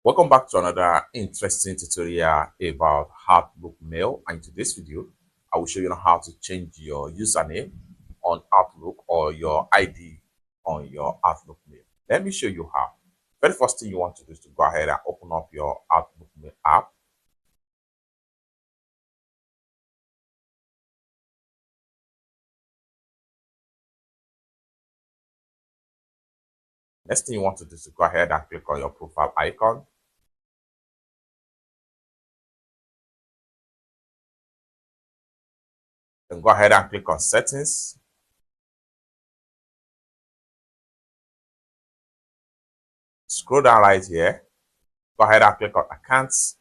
Welcome back to another interesting tutorial about Outlook Mail. And in today's video, I will show you how to change your username on Outlook or your ID on your Outlook Mail. Let me show you how. Very first thing you want to do is to go ahead and open up your Outlook Mail app. Next thing you want to do is to go ahead and click on your profile icon. Then go ahead and click on settings. Scroll down right here. Go ahead and click on accounts.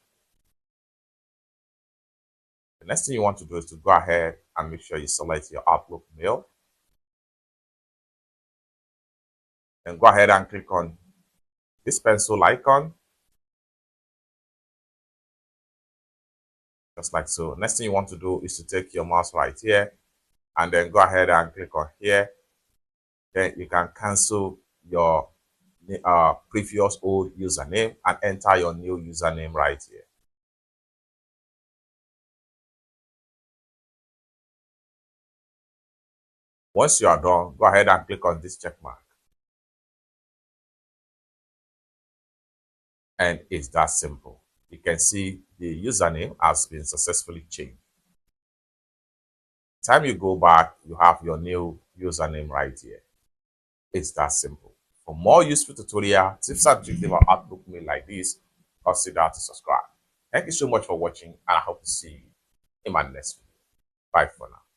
The next thing you want to do is to go ahead and make sure you select your Outlook Mail. And go ahead and click on this pencil icon. Just like so. Next thing you want to do is to take your mouse right here and then go ahead and click on here. Then you can cancel your previous old username and enter your new username right here. Once you are done, go ahead and click on this check mark. And it's that simple. You can see the username has been successfully changed. Time you go back, you have your new username right here. It's that simple. For more useful tutorial, tips and tricks about Outlook Mail like this, consider to subscribe. Thank you so much for watching, and I hope to see you in my next video. Bye for now.